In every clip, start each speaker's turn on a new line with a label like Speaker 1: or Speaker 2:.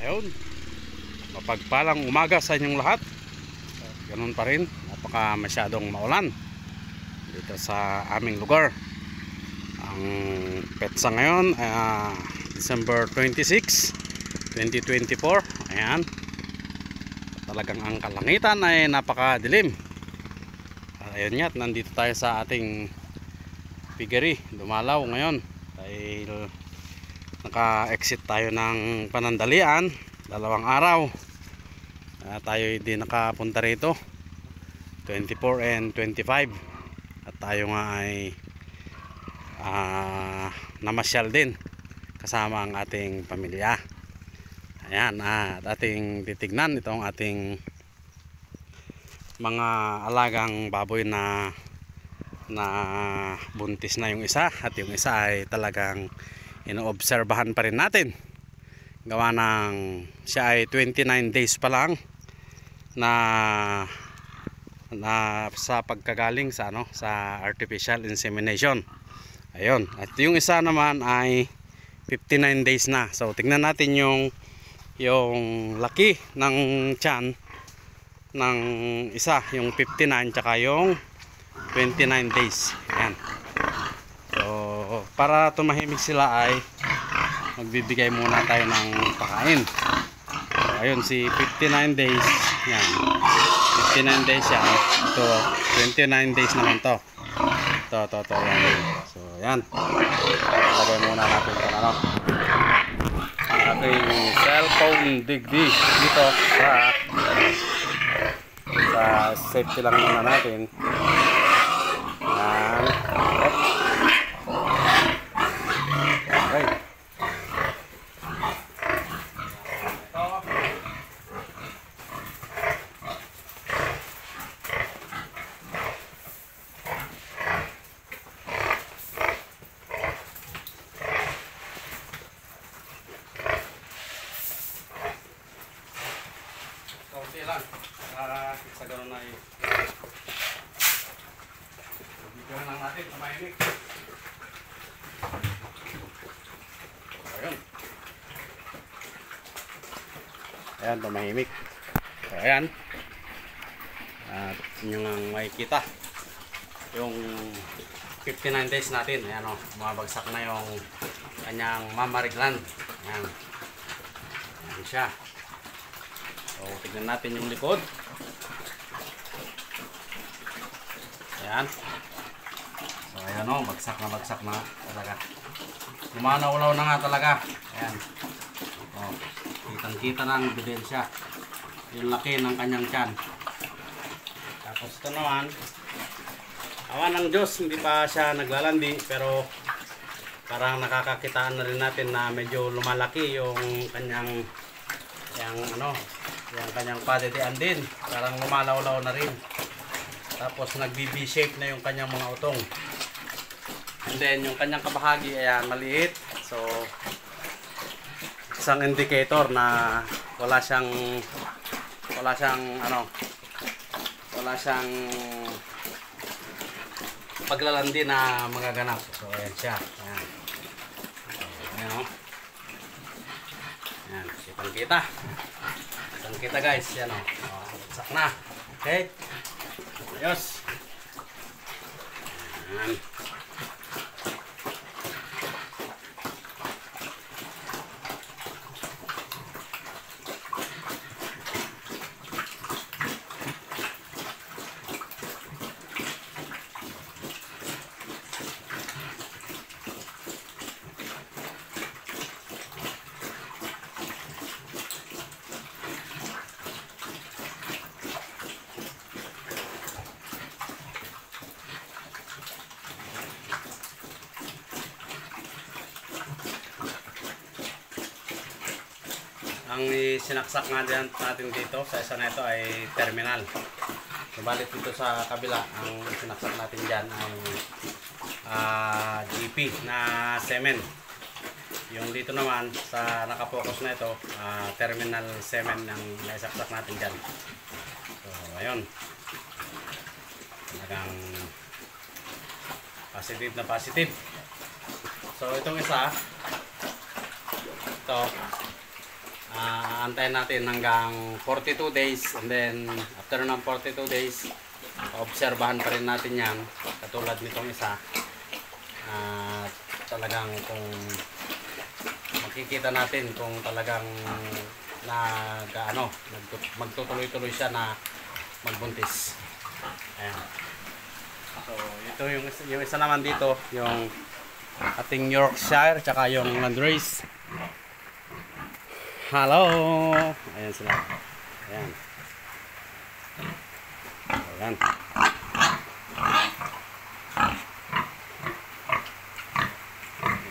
Speaker 1: Ayun, mapagpalang umaga sa inyong lahat. Ganun pa rin, napaka masyadong maulan dito sa aming lugar. Ang petsa ngayon December 26, 2024. Ayan, talagang ang kalangitan ay napakadilim. Ayun nga, nandito tayo sa ating piggery. Dumalaw ngayon dahil naka-exit tayo ng panandalian, 2 araw. Tayo hindi nakapunta rito 24 and 25. At tayo nga ay namasyal din kasama ang ating pamilya. Ayan, at ating titignan itong ating mga alagang baboy na buntis na yung isa, at yung isa ay talagang inoobserbahan pa rin natin. Gawa ng siya ay 29 days pa lang na sa pagkagaling sa sa artificial insemination. Ayun, at yung isa naman ay 59 days na. So tingnan natin yung laki ng tiyan ng isa, yung 59 tsaka yung 29 days. Ayan. So para tumahimik sila ay magbibigay muna tayo ng pakain. So, ayun, si 59 days. Yan, 59 days yan. Ito 29 days naman to. Ito yan. So yan, lagay muna natin ito ating cellphone digdig dito sa safety lang muna natin. Yan. Okay. Kaunti lang sa ganun na bigyan lang natin tumahimik. Ayun, ayan, tumahimik. So ayan, at yun ang makikita yung 59 days natin. Ayan o, bumabagsak na yung kanyang mammary gland. Ayan, ayan siya. So tignan natin yung likod. Ayan. So ayan o, bagsak na talaga. Lumanaw-law na nga talaga. Ayan. O, kitang-kita na ang ebidensya. Yung laki ng kanyang tiyan. Tapos ito naman, awa ng Diyos, hindi pa siya naglalandi, pero parang nakakakitaan na rin natin na medyo lumalaki yung kanyang yung kanyang paditian din. Parang lumalaw-law na rin. Tapos nag-BB shape na yung kanyang mga utong. And then yung kanyang kabahagi ayan, maliit. So isang indicator na wala siyang paglalandi na magaganap. So ayan siya. Ayan. Ayan o. Ayan, kitang-kita. Kitang-kita guys. Ayan o. Bagsak na. Okay. Ayos. Ayan. Ang sinaksak nga natin dito sa isa na ito ay terminal. Subalit dito sa kabila, ang sinaksak natin dyan ay GP na semen. Yung dito naman sa nakapokus na ito, terminal semen ang naisaksak natin dyan. So ayun, talagang positive na positive. So itong isa, ito Aantayin natin hanggang 42 days and then after ng 42 days obserbahan pa rin natin yan katulad nitong isa. Talagang kung makikita natin kung talagang magtutuloy-tuloy siya na magbuntis. Ayan. So ito yung isa naman dito, yung ating Yorkshire tsaka yung Landrace. Hello. Ayan sila. Ayan. Ayan.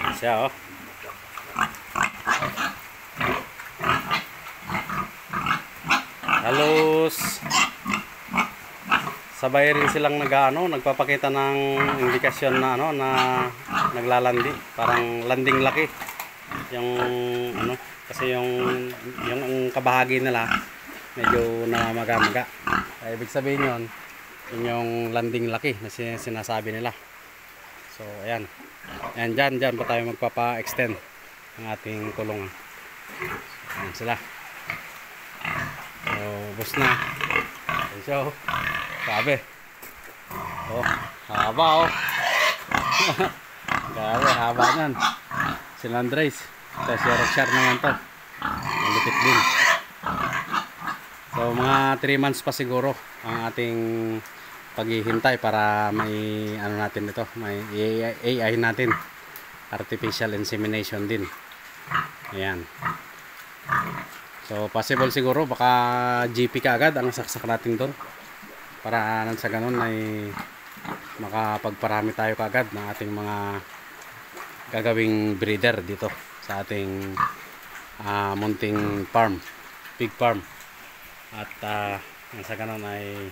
Speaker 1: Ayan siya, oh. Halos sabay rin silang nagpapakita ng indikasyon na na naglalandi, parang landing laki. Yung kasi yung kabahagi nila medyo namamaga-maga. Ibig sabihin yun yung landing laki na sinasabi nila. So ayan. Ayan, dyan pa tayo magpapa-extend ng ating kulungan. Ayan sila. So bus na. So sabi. Oh, haba oh. Grabe, haba nan. Si Landrace. Ito si Yorkshire naman to. Malupit din. So mga 3 months pa siguro ang ating paghihintay para may natin ito, may AI natin, artificial insemination din. Ayan. So possible siguro baka GP ka agad ang saksak natin doon para sa ganun ay makapagparami tayo kaagad ng ating mga gagawing breeder dito sa ating munting farm, pig farm. At sa ganun ay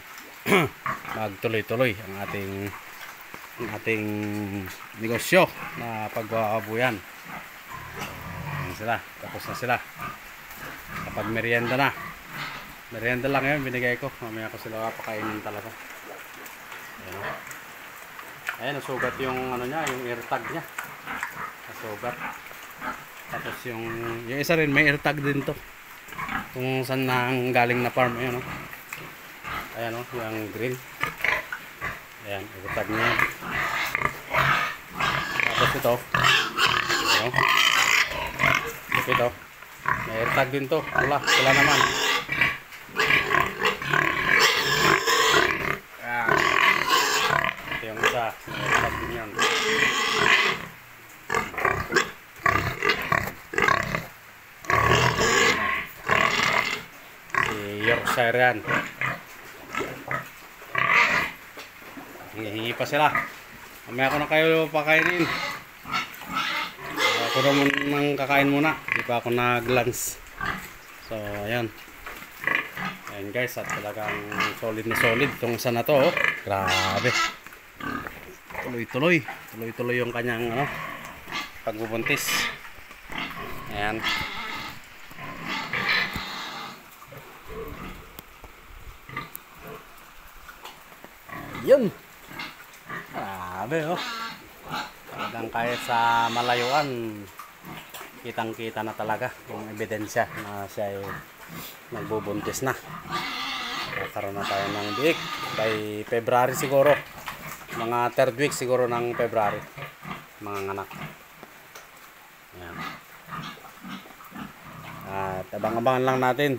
Speaker 1: magtuloy-tuloy ang ating negosyo na pagbababuyan. Ayan sila, tapos na sila. Kapag merienda na. Merienda lang ngayon binigay ko. Mamaya ko sila papakainin talaga. Ayan. Ayan, nasugat yung niya, yung air tag niya. Nasugat. Tapos yung isa rin may air tag din to. Kung saan nang galing na farm, ayan oh. Ayan oh, yung green. Ayan, air tag niya. Tapos ito. Ayan oh. Ito. May air tag din to. Wala naman. Ayan. Ito yung isa. May air tag din yan. Yorkshire yan. Hingi pa sila. Mamaya ko na kayo pakainin. Ako naman nang kakain muna. Di pa ako nag-lunch. So ayan. Ayan guys, at talagang solid na solid itong isa na to. Oh. Grabe. Tuloy-tuloy yung kanyang pagbubuntis. Ayan. Yun. Grabe oh. Talagang kahit sa malayuan kitang-kita na talaga yung ebidensya na siya ay nagbubuntis na. Karoon na tayo ng biik by February siguro. Mga 3rd week siguro ng February. Mga anak. Ayan. At abang-abangan lang natin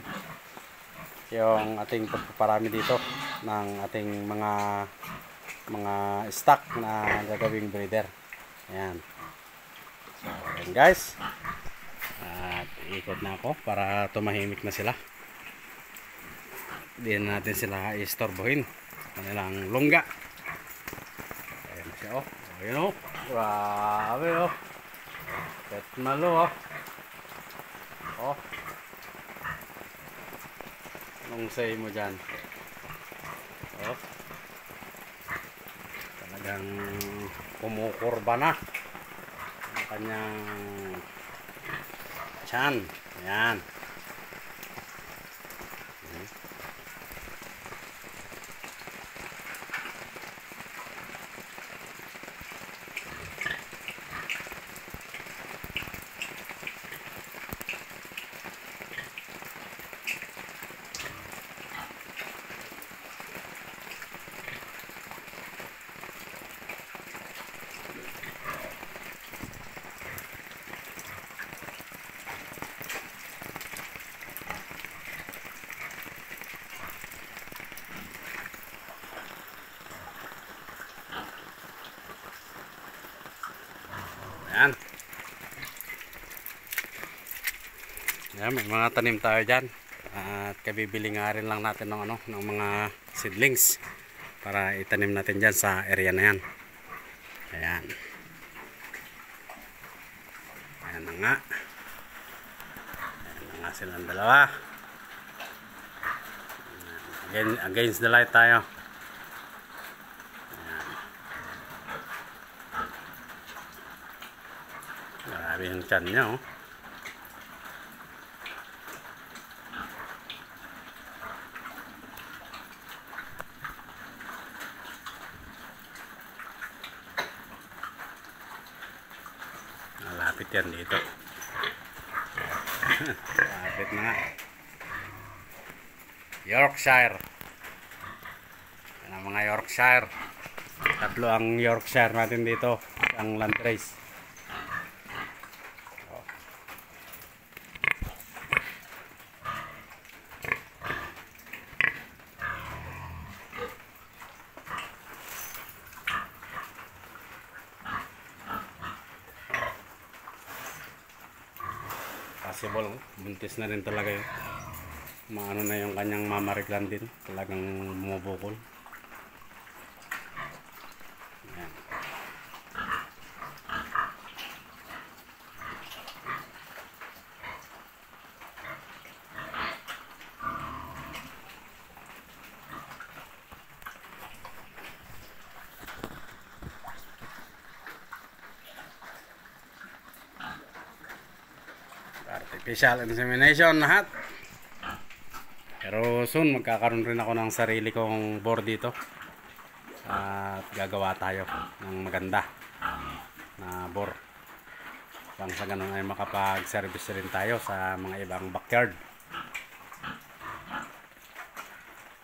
Speaker 1: yung ating pagpaparami dito ng ating mga stock na gagawing breeder. Ayan. So, ayan guys. At ikot na ako para tumahimik na sila. Hindi na natin sila istorbohin. Kanilang lungga. Ayan siya oh. Ayan oh. Grabe oh. Pet malo oh. Oh. Anong say mo dyan? Oh. Talagang kumukurba na ang kanyang tiyan. Ayan. Ayan, may mga tanim tayo dyan. At kabibili nga rin lang natin ng, ng mga seedlings para itanim natin dyan sa area na yan. Ayan. Ayan na nga. Ayan na nga silang dalawa. Ayan. Against the light tayo. Ayan. Grabe yung tiyan niya, oh. Malapit yan dito. Malapit na nga. Yorkshire. Yan ang mga Yorkshire. Tatlo ang Yorkshire natin dito. Ang landrace. Possible, buntis na rin talaga yun. Maano na yung kanyang mamariglan din. Talagang bumubukol. Ayan. Artificial insemination lahat. Pero soon magkakaroon rin ako ng sarili kong board dito. At gagawa tayo ng maganda na board. Pang sa ganun ay makapag-service rin tayo sa mga ibang backyard.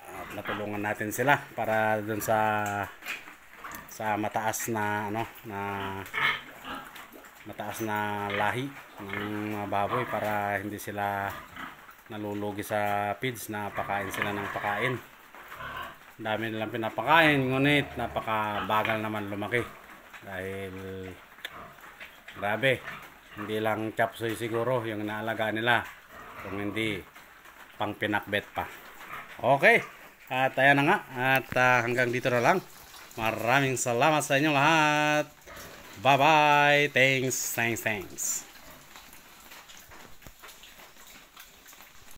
Speaker 1: At natulungan natin sila para dun sa mataas na mataas na lahi ng mga baboy para hindi sila nalulugi sa feeds na pakain sila ng pakain. Dami nilang pinapakain, ngunit napakabagal naman lumaki dahil grabe, hindi lang chapsoy siguro yung naalaga nila, kung hindi pang pinakbet pa. Okay, at ayan na nga, at hanggang dito na lang. Maraming salamat sa inyo lahat. Bye bye. Thanks.